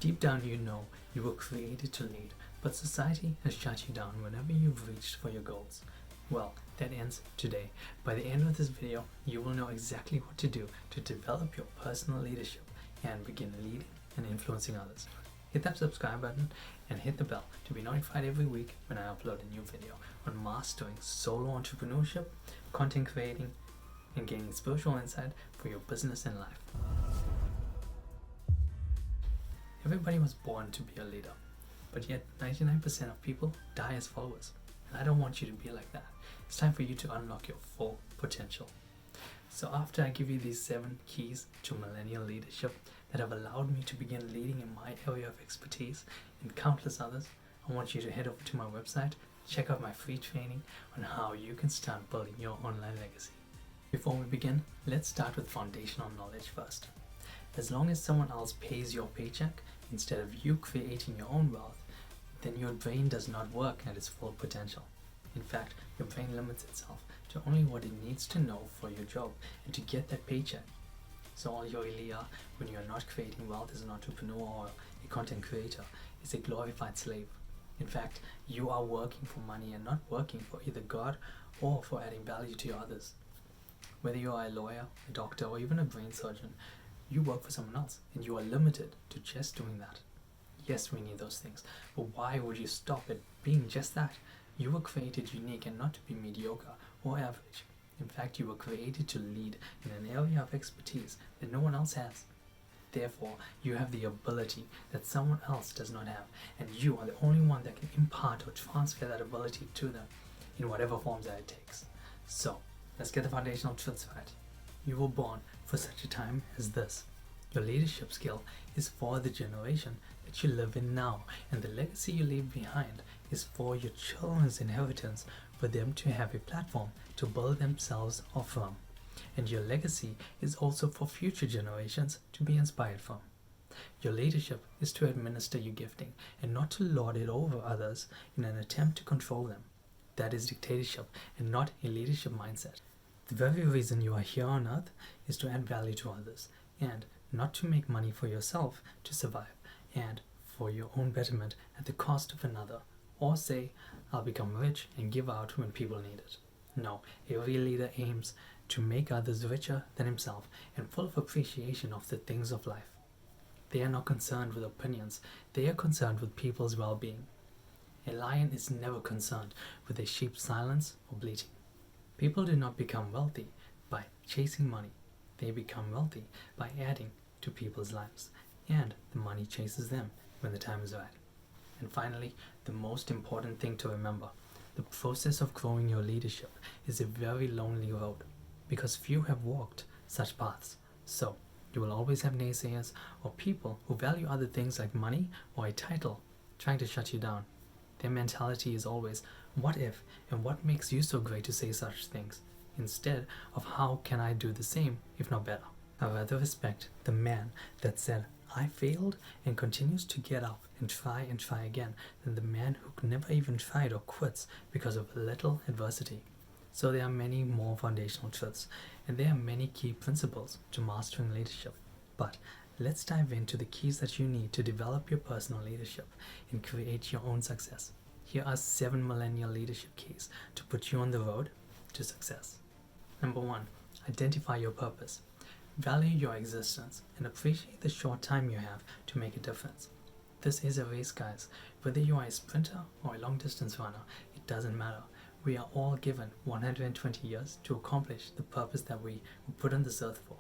Deep down you know you were created to lead, but society has shut you down whenever you've reached for your goals. Well, that ends today. By the end of this video, you will know exactly what to do to develop your personal leadership and begin leading and influencing others. Hit that subscribe button and hit the bell to be notified every week when I upload a new video on mastering solo entrepreneurship, content creating, and gaining spiritual insight for your business and life. Everybody was born to be a leader, but yet 99% of people die as followers. And I don't want you to be like that. It's time for you to unlock your full potential. So after I give you these 7 keys to millennial leadership that have allowed me to begin leading in my area of expertise and countless others, I want you to head over to my website, check out my free training on how you can start building your online legacy. Before we begin, let's start with foundational knowledge first. As long as someone else pays your paycheck instead of you creating your own wealth, then your brain does not work at its full potential. In fact, your brain limits itself to only what it needs to know for your job and to get that paycheck. So all you really are when you are not creating wealth as an entrepreneur or a content creator is a glorified slave. In fact, you are working for money and not working for either God or for adding value to others. Whether you are a lawyer, a doctor, or even a brain surgeon, you work for someone else and you are limited to just doing that. Yes, we need those things, but why would you stop at being just that? You were created unique and not to be mediocre or average. In fact, you were created to lead in an area of expertise that no one else has. Therefore, you have the ability that someone else does not have, and you are the only one that can impart or transfer that ability to them in whatever forms that it takes. So, let's get the foundational truths right. You were born for such a time as this. Your leadership skill is for the generation that you live in now, and the legacy you leave behind is for your children's inheritance, for them to have a platform to build themselves off from. And your legacy is also for future generations to be inspired from. Your leadership is to administer your gifting and not to lord it over others in an attempt to control them. That is dictatorship and not a leadership mindset. The very reason you are here on earth is to add value to others and not to make money for yourself to survive and for your own betterment at the cost of another, or say, I'll become rich and give out when people need it. No, a real leader aims to make others richer than himself and full of appreciation of the things of life. They are not concerned with opinions, they are concerned with people's well-being. A lion is never concerned with a sheep's silence or bleating. People do not become wealthy by chasing money. They become wealthy by adding to people's lives, and the money chases them when the time is right. And finally, the most important thing to remember, the process of growing your leadership is a very lonely road because few have walked such paths. So, you will always have naysayers or people who value other things like money or a title trying to shut you down. Their mentality is always, what if, and what makes you so great to say such things, instead of how can I do the same, if not better. I rather respect the man that said, I failed and continues to get up and try again than the man who never even tried or quits because of a little adversity. So there are many more foundational truths, and there are many key principles to mastering leadership. But let's dive into the keys that you need to develop your personal leadership and create your own success. Here are 7 millennial leadership keys to put you on the road to success. Number 1, identify your purpose. Value your existence and appreciate the short time you have to make a difference. This is a race, guys. Whether you are a sprinter or a long distance runner, it doesn't matter. We are all given 120 years to accomplish the purpose that we were put on this earth for.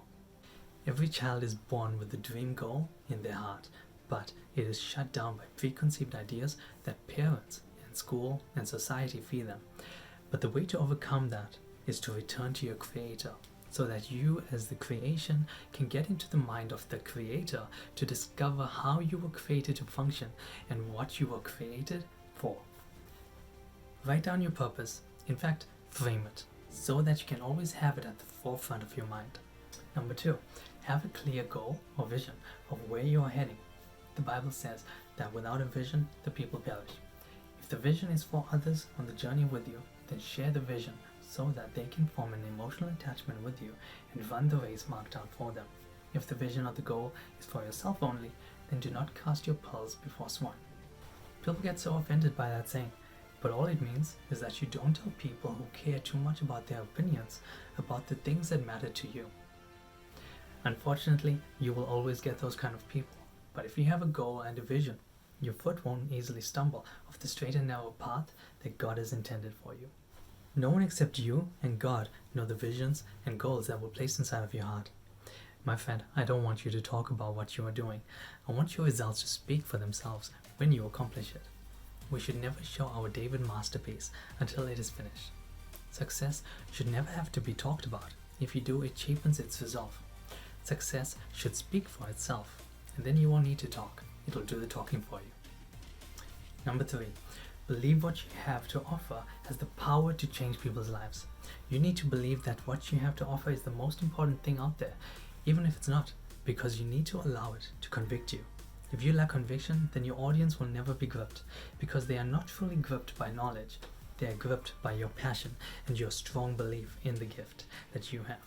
Every child is born with the dream goal in their heart, but it is shut down by preconceived ideas that parents and school and society feed them. But the way to overcome that is to return to your Creator, so that you as the creation can get into the mind of the Creator to discover how you were created to function and what you were created for. Write down your purpose, in fact, frame it, so that you can always have it at the forefront of your mind. Number 2, have a clear goal or vision of where you are heading. The Bible says that without a vision, the people perish. If the vision is for others on the journey with you, then share the vision so that they can form an emotional attachment with you and run the race marked out for them. If the vision of the goal is for yourself only, then do not cast your pearls before swine. People get so offended by that saying, but all it means is that you don't tell people who care too much about their opinions about the things that matter to you. Unfortunately, you will always get those kind of people, but if you have a goal and a vision, your foot won't easily stumble off the straight and narrow path that God has intended for you. No one except you and God know the visions and goals that were placed inside of your heart. My friend, I don't want you to talk about what you are doing. I want your results to speak for themselves when you accomplish it. We should never show our David masterpiece until it is finished. Success should never have to be talked about. If you do, it cheapens its resolve. Success should speak for itself, and then you won't need to talk. It'll do the talking for you. Number 3, believe what you have to offer has the power to change people's lives. You need to believe that what you have to offer is the most important thing out there, even if it's not, because you need to allow it to convict you. If you lack conviction, then your audience will never be gripped, because they are not truly gripped by knowledge. They are gripped by your passion and your strong belief in the gift that you have.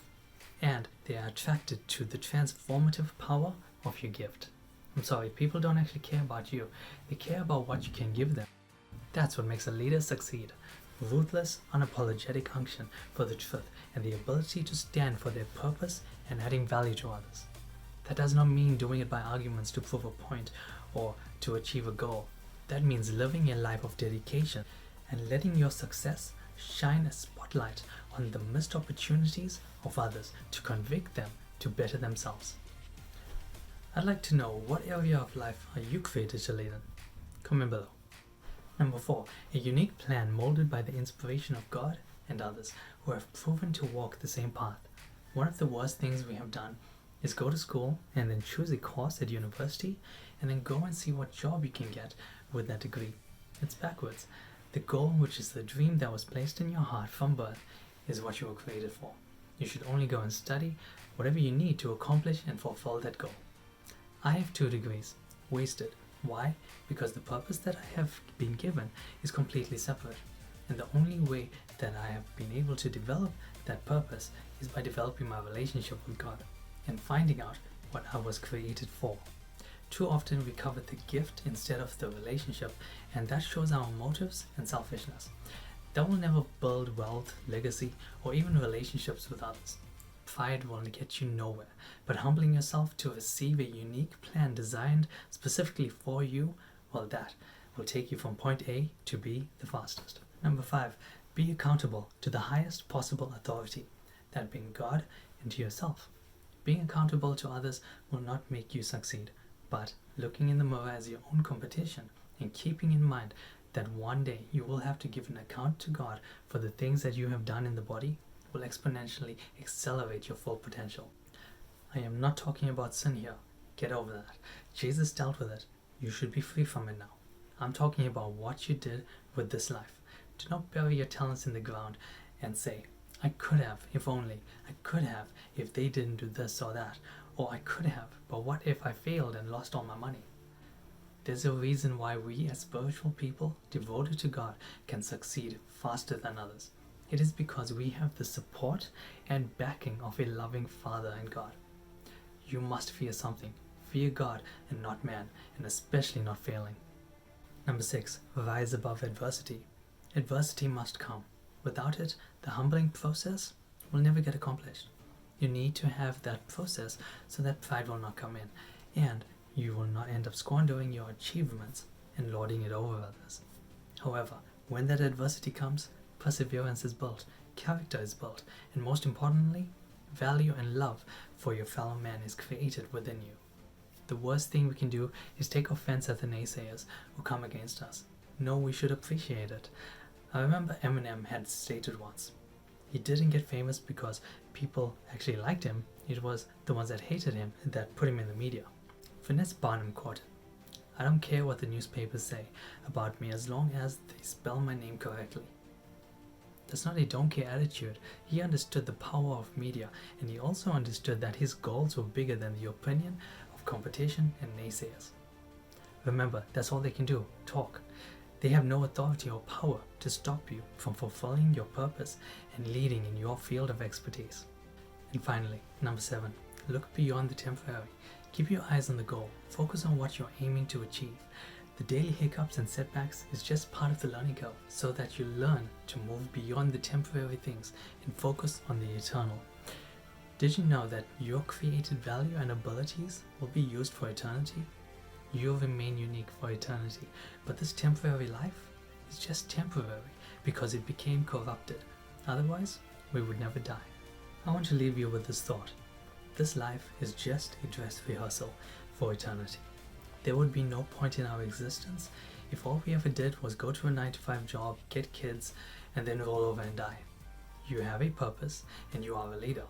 And they are attracted to the transformative power of your gift. I'm sorry, people don't actually care about you. They care about what you can give them. That's what makes a leader succeed. Ruthless, unapologetic unction for the truth and the ability to stand for their purpose and adding value to others. That does not mean doing it by arguments to prove a point or to achieve a goal. That means living a life of dedication and letting your success shine a spotlight on the missed opportunities of others to convict them to better themselves. I'd like to know, what area of life are you created to lead in? Comment below. Number 4, a unique plan molded by the inspiration of God and others who have proven to walk the same path. One of the worst things we have done is go to school and then choose a course at university and then go and see what job you can get with that degree. It's backwards. The goal, which is the dream that was placed in your heart from birth, is what you were created for. You should only go and study whatever you need to accomplish and fulfill that goal. I have 2 degrees. Wasted. Why? Because the purpose that I have been given is completely separate. And the only way that I have been able to develop that purpose is by developing my relationship with God and finding out what I was created for. Too often we cover the gift instead of the relationship, and that shows our motives and selfishness. That will never build wealth, legacy, or even relationships with others. Pride will get you nowhere, but humbling yourself to receive a unique plan designed specifically for you, well, that will take you from point A to B the fastest. Number 5, be accountable to the highest possible authority, that being God, and to yourself. Being accountable to others will not make you succeed, but looking in the mirror as your own competition and keeping in mind that one day you will have to give an account to God for the things that you have done in the body will exponentially accelerate your full potential. I am not talking about sin here. Get over that. Jesus dealt with it. You should be free from it now. I'm talking about what you did with this life. Do not bury your talents in the ground and say, I could have, if only. I could have, if they didn't do this or that. Or I could have, but what if I failed and lost all my money? There's a reason why we as spiritual people devoted to God can succeed faster than others. It is because we have the support and backing of a loving Father and God. You must fear something. Fear God and not man, and especially not failing. Number 6, rise above adversity. Adversity must come. Without it, the humbling process will never get accomplished. You need to have that process so that pride will not come in, and you will not end up squandering your achievements and lording it over others. However, when that adversity comes, perseverance is built, character is built, and most importantly, value and love for your fellow man is created within you. The worst thing we can do is take offense at the naysayers who come against us. No, we should appreciate it. I remember Eminem had stated once, he didn't get famous because people actually liked him. It was the ones that hated him that put him in the media. Vanessa Barnum quoted, I don't care what the newspapers say about me as long as they spell my name correctly. That's not a don't care attitude. He understood the power of media, and he also understood that his goals were bigger than the opinion of competition and naysayers. Remember, that's all they can do, talk. They have no authority or power to stop you from fulfilling your purpose and leading in your field of expertise. And finally, number 7, look beyond the temporary Keep your eyes on the goal. Focus on what you're aiming to achieve. The daily hiccups and setbacks is just part of the learning curve so that you learn to move beyond the temporary things and focus on the eternal. Did you know that your created value and abilities will be used for eternity? You'll remain unique for eternity, but this temporary life is just temporary because it became corrupted. Otherwise, we would never die. I want to leave you with this thought. This life is just a dress rehearsal for eternity. There would be no point in our existence if all we ever did was go to a 9-to-5 job, get kids, and then roll over and die. You have a purpose and you are a leader.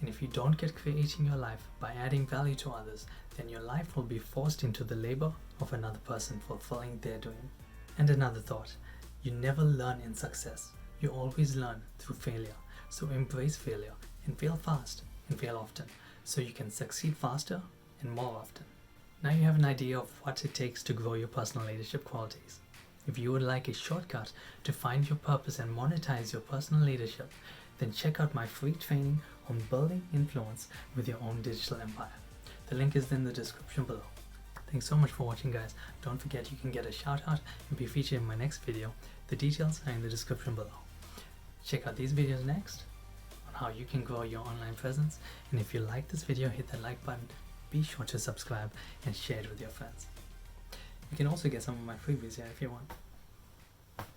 And if you don't get creating your life by adding value to others, then your life will be forced into the labor of another person fulfilling their dream. And another thought, you never learn in success. You always learn through failure. So embrace failure and fail fast and fail often so you can succeed faster and more often. Now you have an idea of what it takes to grow your personal leadership qualities. If you would like a shortcut to find your purpose and monetize your personal leadership, then check out my free training on building influence with your own digital empire. The link is in the description below. Thanks so much for watching, guys. Don't forget you can get a shout out and be featured in my next video. The details are in the description below. Check out these videos next on how you can grow your online presence. And if you like this video, hit that like button. Be sure to subscribe and share it with your friends. You can also get some of my freebies here if you want.